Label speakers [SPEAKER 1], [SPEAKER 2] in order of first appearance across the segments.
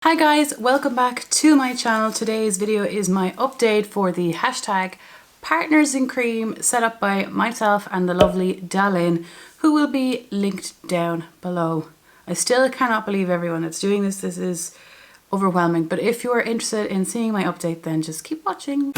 [SPEAKER 1] Hi guys, welcome back to my channel. Today's video is my update for the hashtag Partners in Cream set up by myself and the lovely DaLin, who will be linked down below. I still cannot believe everyone that's doing this. This is overwhelming, but if you are interested in seeing my update, then just keep watching.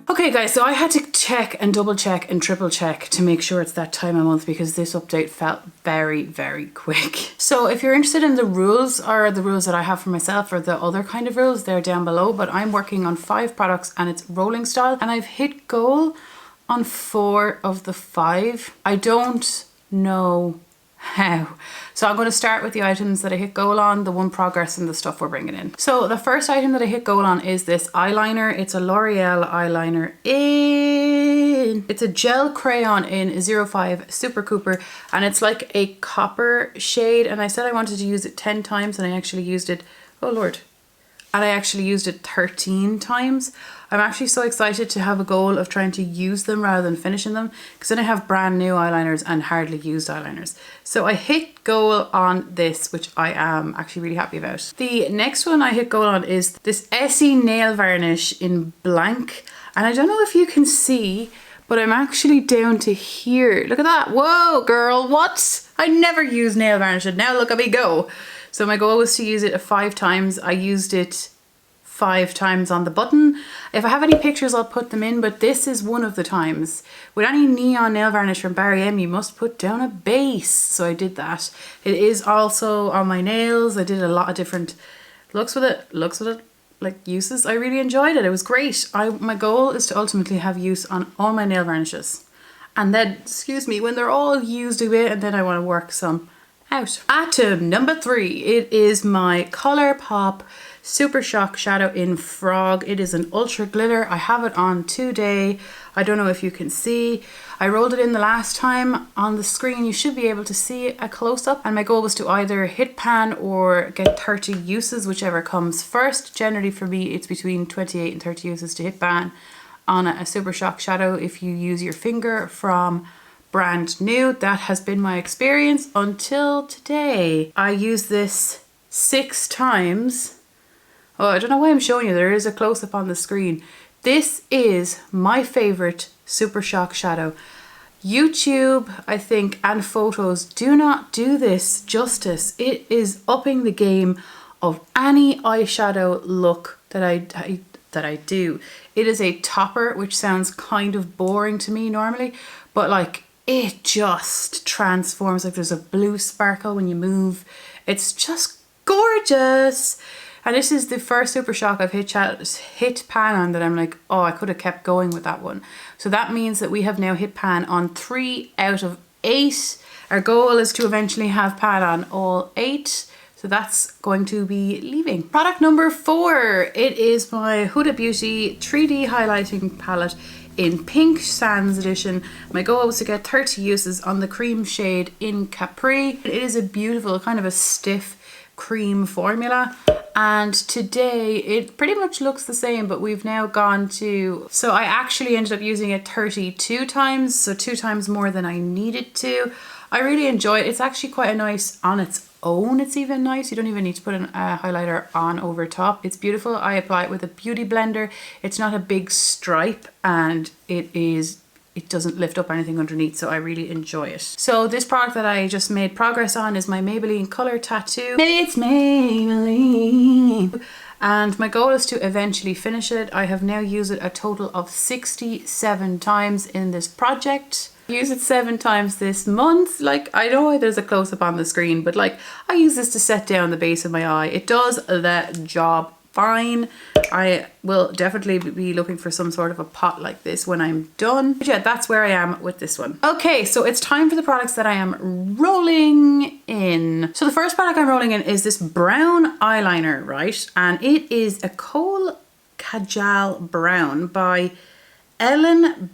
[SPEAKER 1] Okay guys, so I had to check and double check and triple check to make sure it's that time of month because this update felt very quick. So if you're interested in the rules or the rules that I have for myself or the other kind of rules, they're down below, but I'm working on 5 products and it's rolling style and I've hit goal on 4 of the 5. I don't know how. So I'm going to start with the items that I hit goal on, the 1 progress and the stuff we're bringing in. So the first item that I hit goal on is this eyeliner. It's a L'Oreal eyeliner it's a gel crayon in 05 Super Cooper and it's like a copper shade, and I said I wanted to use it 10 times and I actually used it, oh lord, and I actually used it 13 times. I'm actually so excited to have a goal of trying to use them rather than finishing them, because then I have brand new eyeliners and hardly used eyeliners. So I hit goal on this, which I am actually really happy about. The next one I hit goal on is this Essie nail varnish in blank. And I don't know if you can see, but I'm actually down to here. Look at that. Whoa, girl, what? I never use nail varnish and now look at me go. So my goal was to use it 5 times. I used it 5 times on the button. If I have any pictures, I'll put them in, but this is one of the times. With any neon nail varnish from Barry M, you must put down a base. So I did that. It is also on my nails. I did a lot of different looks with it, like uses. I really enjoyed it. It was great. My goal is to ultimately have use on all my nail varnishes. And then, excuse me, when they're all used a bit, and then I want to work some out. Item number 3, it is my ColourPop Super Shock Shadow in Frog. It is an ultra glitter. I have it on today. I don't know if you can see. I rolled it in the last time. On the screen you should be able to see a close-up, and my goal was to either hit pan or get 30 uses, whichever comes first. Generally for me it's between 28 and 30 uses to hit pan on a Super Shock Shadow if you use your finger from brand new. That has been my experience until today. I used this 6 times. Oh, I don't know why I'm showing you. There is a close-up on the screen. This is my favorite Super Shock Shadow. YouTube, I think, and photos do not do this justice. It is upping the game of any eyeshadow look that I do. It is a topper, which sounds kind of boring to me normally, but like it just transforms. Like there's a blue sparkle when you move. It's just gorgeous. And this is the first Super Shock I've hit pan on that I'm like, oh, I could have kept going with that one. So that means that we have now hit pan on 3 out of 8. Our goal is to eventually have pan on all 8. So that's going to be leaving. Product number 4, it is my Huda Beauty 3D highlighting palette in Pink Sands edition. My goal was to get 30 uses on the cream shade in Capri. It is a beautiful kind of a stiff cream formula, and today it pretty much looks the same, but we've now gone to, so I actually ended up using it 32 times, so 2 times more than I needed to. I really enjoy it. It's actually quite a nice on its own. It's even nice. You don't even need to put a highlighter on over top. It's beautiful. I apply it with a beauty blender. It's not a big stripe, and it doesn't lift up anything underneath, so I really enjoy it. So this product that I just made progress on is my Maybelline Color Tattoo. It's Maybelline. And my goal is to eventually finish it. I have now used it a total of 67 times in this project. I use it 7 times this month. Like, I know there's a close-up on the screen, but like I use this to set down the base of my eye. It does the job fine. I will definitely be looking for some sort of a pot like this when I'm done. But yeah, that's where I am with this one. Okay, so it's time for the products that I am rolling in. So the first product I'm rolling in is this brown eyeliner, right? And it is a Kohl Kajal Brown by Ellen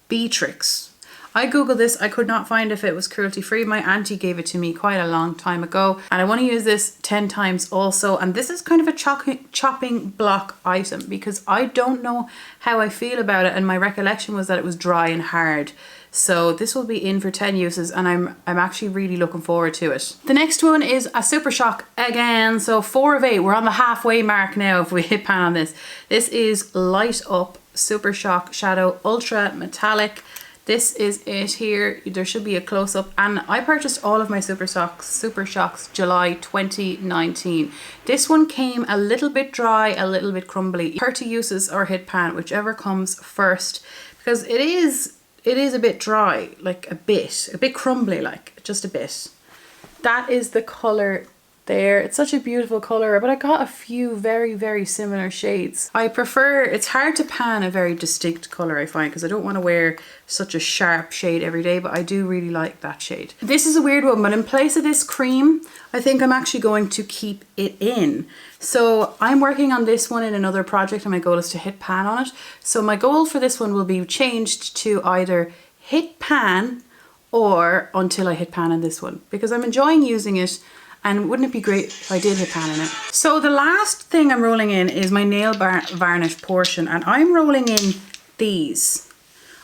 [SPEAKER 1] Beatrix. I googled this. I could not find if it was cruelty free. My auntie gave it to me quite a long time ago, and I want to use this 10 times also. And this is kind of a chopping block item because I don't know how I feel about it, and my recollection was that it was dry and hard. So this will be in for 10 uses, and I'm actually really looking forward to it. The next one is a Super Shock again. So 4 of 8, we're on the halfway mark now if we hit pan on this. This is Light Up Super Shock Shadow Ultra Metallic. This is it here. There should be a close-up, and I purchased all of my Super Shocks July 2019. This one came a little bit dry, a little bit crumbly. 30 uses or hit pan, whichever comes first, because it is a bit dry, like a bit crumbly, like just a bit. That is the color there. It's such a beautiful color, but I got a few very, very similar shades. I prefer, it's hard to pan a very distinct color, I find, because I don't want to wear such a sharp shade every day, but I do really like that shade. This is a weird one, but in place of this cream, I think I'm actually going to keep it in. So I'm working on this one in another project, and my goal is to hit pan on it. So my goal for this one will be changed to either hit pan or until I hit pan on this one, because I'm enjoying using it. And wouldn't it be great if I did hit pan in it? So the last thing I'm rolling in is my nail varnish portion, and I'm rolling in these.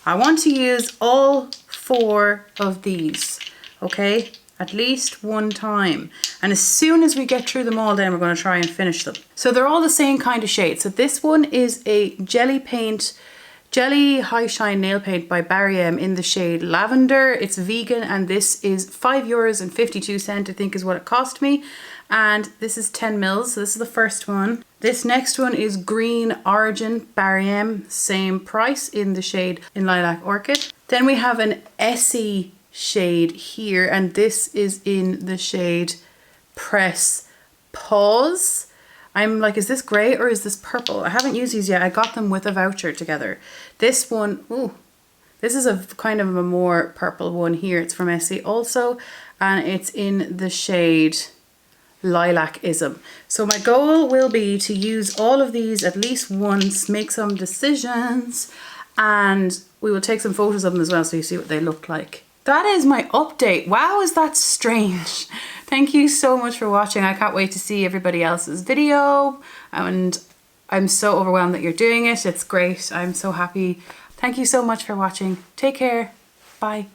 [SPEAKER 1] I want to use all 4 of these, okay? At least one time. And as soon as we get through them all, then we're going to try and finish them. So they're all the same kind of shade. So this one is a Jelly High Shine Nail Paint by Barry M in the shade Lavender. It's vegan, and this is €5.52, I think is what it cost me. And this is 10 mils, so this is the first one. This next one is Green Origin Barry M, same price in the shade in Lilac Orchid. Then we have an Essie shade here, and this is in the shade Press Pause. I'm like, is this grey or is this purple? I haven't used these yet. I got them with a voucher together. This one, ooh, this is a kind of a more purple one here. It's from Essie also, and it's in the shade Lilac-ism. So my goal will be to use all of these at least once, make some decisions, and we will take some photos of them as well so you see what they look like. That is my update. Wow, is that strange? Thank you so much for watching. I can't wait to see everybody else's video, and I'm so overwhelmed that you're doing it. It's great. I'm so happy. Thank you so much for watching. Take care. Bye.